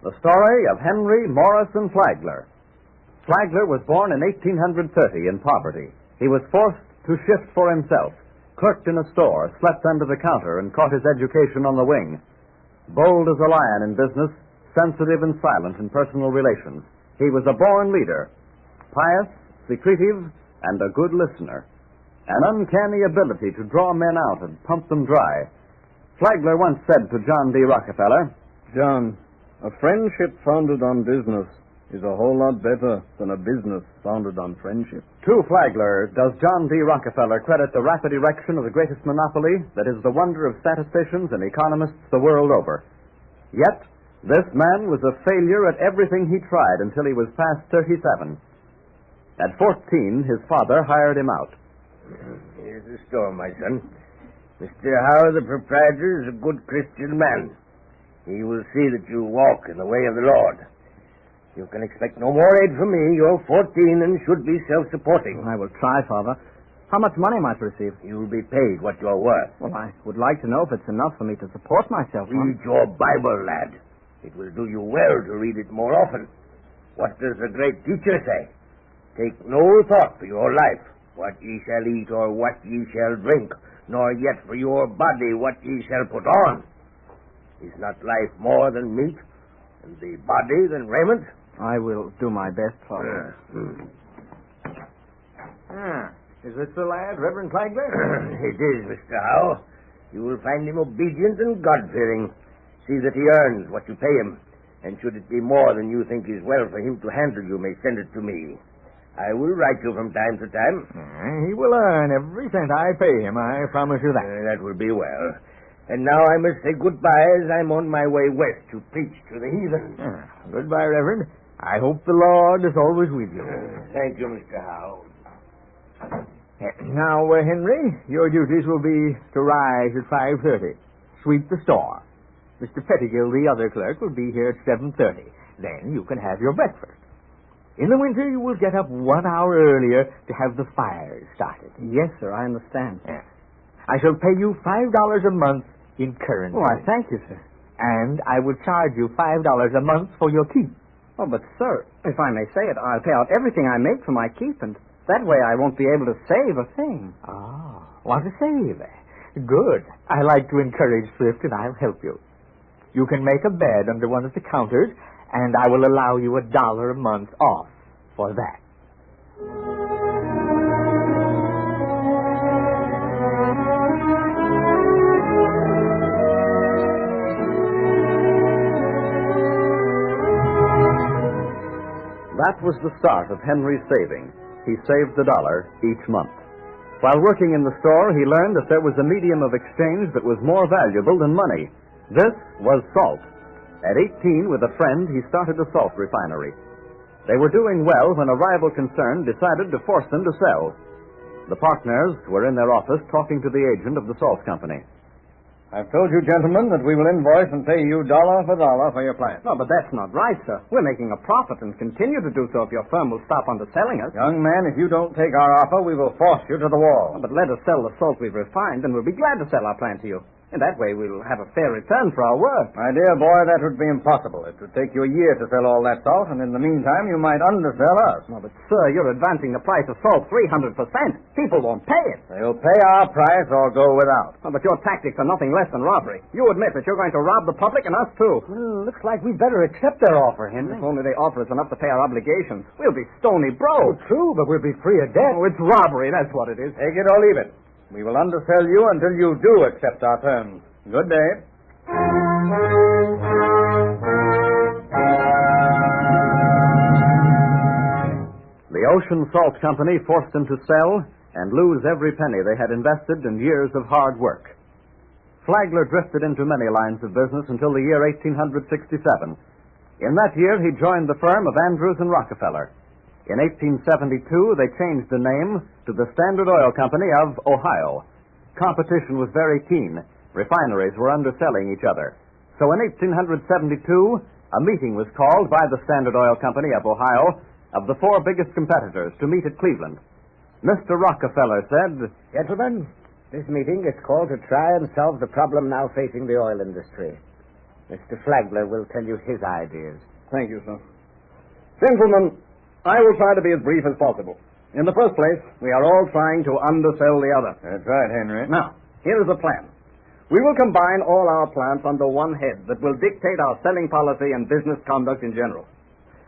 The story of Henry Morrison Flagler. Flagler was born in 1830 in poverty. He was forced to shift for himself, clerked in a store, slept under the counter, and caught his education on the wing. Bold as a lion in business, sensitive and silent in personal relations, he was a born leader, pious, secretive, and a good listener. An uncanny ability to draw men out and pump them dry. Flagler once said to John D. Rockefeller, "John, a friendship founded on business is a whole lot better than a business founded on friendship." To Flagler does John D. Rockefeller credit the rapid erection of the greatest monopoly that is the wonder of statisticians and economists the world over. Yet, this man was a failure at everything he tried until he was past 37. At 14, his father hired him out. "Here's the store, my son. Mr. Howe, the proprietor, is a good Christian man. He will see that you walk in the way of the Lord. You can expect no more aid from me. You're 14 and should be self-supporting." I will try, Father. How much money am I to receive? You'll be paid what you're worth. Well, I would like to know if it's enough for me to support myself. Read your Bible, lad. It will do you well to read it more often. What does the great teacher say? "Take no thought for your life, what ye shall eat or what ye shall drink, nor yet for your body what ye shall put on. Is not life more than meat, and the body than raiment?" I will do my best, Father. Is this the lad, Reverend Flagler? It is, Mr. Howe. You will find him obedient and God-fearing. See that he earns what you pay him, and should it be more than you think is well for him to handle, you may send it to me. I will write you from time to time. He will earn every cent I pay him, I promise you that. That will be well. And now I must say goodbye, as I'm on my way west to preach to the heathen. Goodbye, Reverend. I hope the Lord is always with you. Thank you, Mr. Howe. Now, Henry, your duties will be to rise at 5:30, sweep the store. Mr. Pettigill, the other clerk, will be here at 7:30. Then you can have your breakfast. In the winter, you will get up 1 hour earlier to have the fires started. Yes, sir, I understand. Yes. I shall pay you $5 a month in currency. Oh, I thank you, sir. And I will charge you $5 a month for your keep. Oh, but, sir, if I may say it, I'll pay out everything I make for my keep, and that way I won't be able to save a thing. Ah, want to save? Good. I like to encourage thrift, and I'll help you. You can make a bed under one of the counters, and I will allow you $1 a month off for that. That was the start of Henry's saving. He saved $1 each month. While working in the store, he learned that there was a medium of exchange that was more valuable than money. This was salt. At 18, with a friend, he started a salt refinery. They were doing well when a rival concern decided to force them to sell. The partners were in their office talking to the agent of the salt company. "I've told you, gentlemen, that we will invoice and pay you dollar for dollar for your plant." No, but that's not right, sir. We're making a profit and continue to do so if your firm will stop underselling us. Young man, if you don't take our offer, we will force you to the wall. But let us sell the salt we've refined, and we'll be glad to sell our plant to you. In that way, we'll have a fair return for our work. My dear boy, that would be impossible. It would take you a year to sell all that salt, and in the meantime, you might undersell us. No, but, sir, you're advancing the price of salt 300%. People won't pay it. They'll pay our price or go without. Oh, but your tactics are nothing less than robbery. You admit that you're going to rob the public and us, too. Well, looks like we'd better accept their offer, Henry. If only they offer us enough to pay our obligations. We'll be stony broke. Oh, true, but we'll be free of debt. Oh, it's robbery, that's what it is. Take it or leave it. We will undersell you until you do accept our terms. Good day. The Ocean Salt Company forced them to sell and lose every penny they had invested in years of hard work. Flagler drifted into many lines of business until the year 1867. In that year, he joined the firm of Andrews and Rockefeller. In 1872, they changed the name to the Standard Oil Company of Ohio. Competition was very keen. Refineries were underselling each other. So in 1872, a meeting was called by the Standard Oil Company of Ohio of the 4 biggest competitors to meet at Cleveland. Mr. Rockefeller said, "Gentlemen, this meeting is called to try and solve the problem now facing the oil industry. Mr. Flagler will tell you his ideas. Thank you, sir. Gentlemen, I will try to be as brief as possible. In the first place, we are all trying to undersell the other. That's right, Henry. Now, here is the plan. We will combine all our plants under one head that will dictate our selling policy and business conduct in general.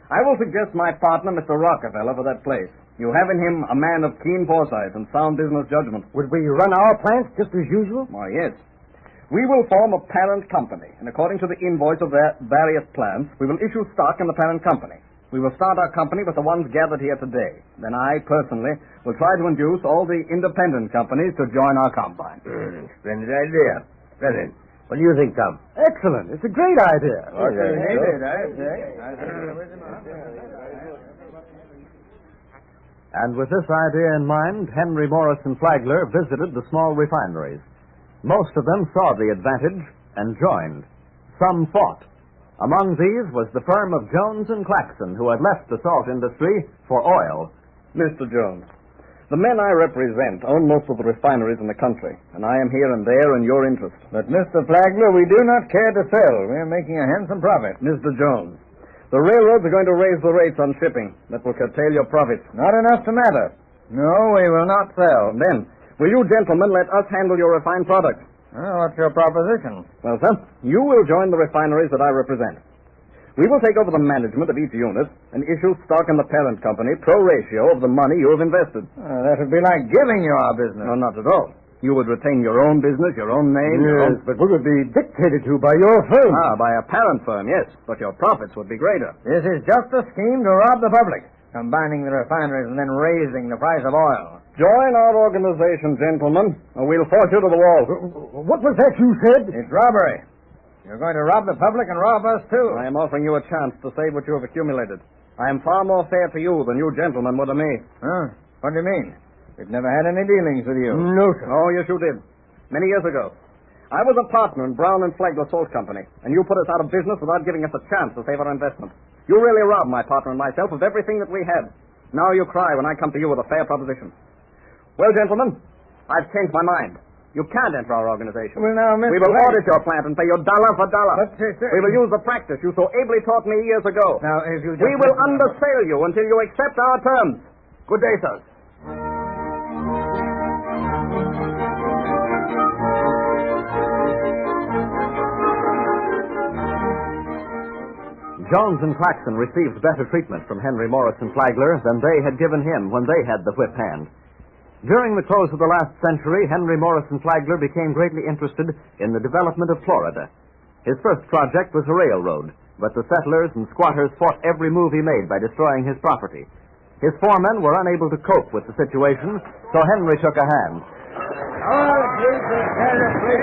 I will suggest my partner, Mr. Rockefeller, for that place. You have in him a man of keen foresight and sound business judgment. Would we run our plants just as usual? Why, yes. We will form a parent company, and according to the invoice of their various plants, we will issue stock in the parent company. We will start our company with the ones gathered here today. Then I, personally, will try to induce all the independent companies to join our combine. Splendid idea. Splendid. What do you think, Tom? Excellent. It's a great idea. And with this idea in mind, Henry Morris and Flagler visited the small refineries. Most of them saw the advantage and joined. Some fought. Among these was the firm of Jones and Claxon, who had left the salt industry for oil. Mr. Jones, the men I represent own most of the refineries in the country, and I am here and there in your interest. But, Mr. Flagler, we do not care to sell. We're making a handsome profit. Mr. Jones, the railroads are going to raise the rates on shipping. That will curtail your profits. Not enough to matter. No, we will not sell. And then, will you gentlemen let us handle your refined products? Well, what's your proposition? Well, sir, you will join the refineries that I represent. We will take over the management of each unit and issue stock in the parent company pro ratio of the money you have invested. That would be like giving you our business. No, not at all. You would retain your own business, your own name, your own... but we would be dictated to by your firm. By a parent firm, yes, but your profits would be greater. This is just a scheme to rob the public, combining the refineries and then raising the price of oil. Join our organization, gentlemen, or we'll force you to the wall. What was that you said? It's robbery. You're going to rob the public and rob us, too. I am offering you a chance to save what you have accumulated. I am far more fair to you than you gentlemen were to me. Huh? What do you mean? We've never had any dealings with you. No, sir. Oh, yes, you did. Many years ago. I was a partner in Brown and Flagler Salt Company, and you put us out of business without giving us a chance to save our investment. You really robbed my partner and myself of everything that we had. Now you cry when I come to you with a fair proposition. Well, gentlemen, I've changed my mind. You can't enter our organization. Well, now, Mr. We will Flagler... audit your plant and pay you dollar for dollar. But, sir... We will use the practice you so ably taught me years ago. Now, if you just... We will undersell you until you accept our terms. Good day, sir. Jones and Claxon received better treatment from Henry Morris and Flagler than they had given him when they had the whip hand. During the close of the last century, Henry Morris and Flagler became greatly interested in the development of Florida. His first project was a railroad, but the settlers and squatters fought every move he made by destroying his property. His foremen were unable to cope with the situation, so Henry took a hand. Oh, Jesus, we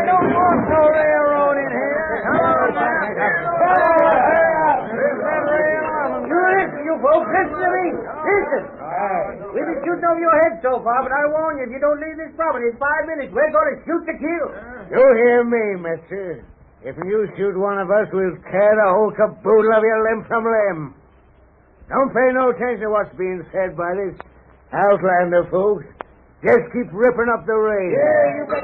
don't want no railroad in here. You folks, listen to me. Listen. We've been shooting over your head so far, but I warn you, if you don't leave this property in 5 minutes, we're going to shoot to kill. You hear me, mister. If you shoot one of us, we'll tear the whole caboodle of you limb from limb. Don't pay no attention to what's being said by this Outlander folks. Just keep ripping up the rain. Yeah, you bet.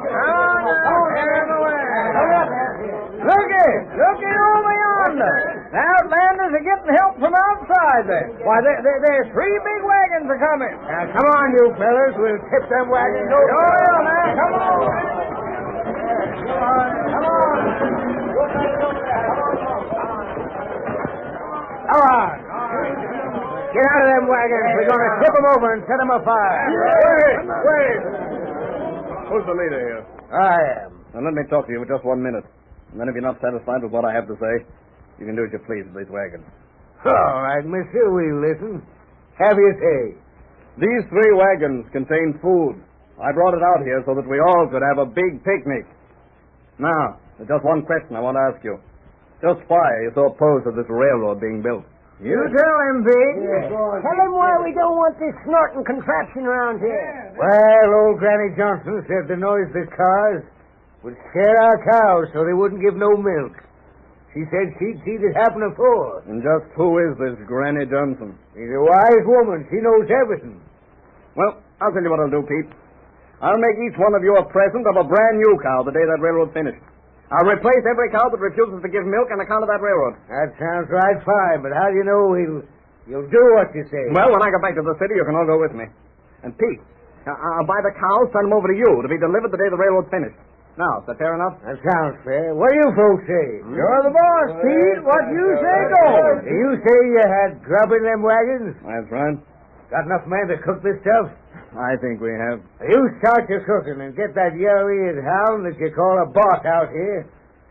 Looky over yonder. The Outlanders are getting help from outside there. Why, there's 3 big wagons are coming. Now, come on, you fellas. We'll tip them wagons over. Oh, man, come on. Come on. Get out of them wagons. We're going to tip them over and set them afire. Wait. Who's the leader here? I am. Now, let me talk to you for just 1 minute. And then if you're not satisfied with what I have to say, you can do as you please with these wagons. All right, mister, we'll listen. Have your say. These 3 wagons contain food. I brought it out here so that we all could have a big picnic. Now, there's just one question I want to ask you. Just why are you so opposed to this railroad being built? You tell him, Big. Tell him why we don't want this snorting contraption around here. Well, old Granny Johnson said the noise the cars would scare our cows so they wouldn't give no milk. She said she'd seen it happen before. And just who is this Granny Johnson? She's a wise woman. She knows everything. Well, I'll tell you what I'll do, Pete. I'll make each one of you a present of a brand new cow the day that railroad's finished. I'll replace every cow that refuses to give milk on account of that railroad. That sounds right fine, but how do you know you'll do what you say? Well, when I get back to the city, you can all go with me. And Pete, I'll buy the cows, send them over to you to be delivered the day the railroad's finished. Now, is that fair enough? That sounds fair. What do you folks say? You're the boss, Pete. What you say goes. Do you say you had grub in them wagons? That's right. Got enough men to cook this stuff? I think we have. You start your cooking and get that yellow-eared hound that you call a boss out here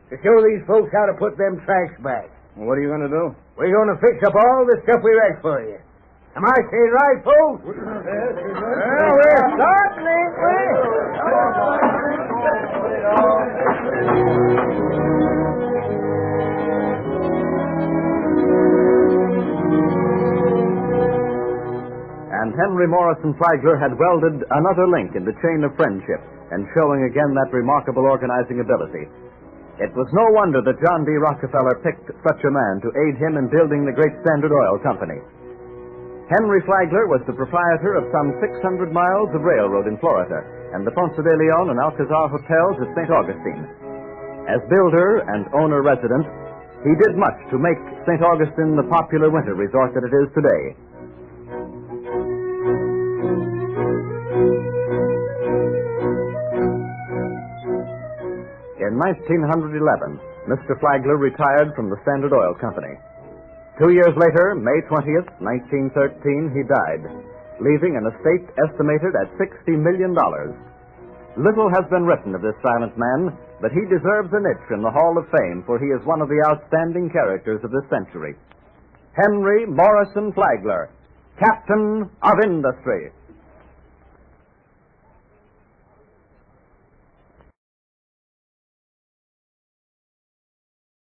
to show these folks how to put them tracks back. Well, what are you going to do? We're going to fix up all the stuff we wrecked for you. Am I saying right, folks? Well, we're starting, ain't we? And Henry Morrison Flagler had welded another link in the chain of friendship and showing again that remarkable organizing ability. It was no wonder that John D. Rockefeller picked such a man to aid him in building the great Standard Oil Company. Henry Flagler was the proprietor of some 600 miles of railroad in Florida and the Ponce de Leon and Alcazar hotels at St. Augustine. As builder and owner-resident, he did much to make St. Augustine the popular winter resort that it is today. In 1911, Mr. Flagler retired from the Standard Oil Company. 2 years later, May 20th, 1913, he died, leaving an estate estimated at $60 million. Little has been written of this silent man, but he deserves a niche in the Hall of Fame, for he is one of the outstanding characters of this century. Henry Morrison Flagler, Captain of Industry.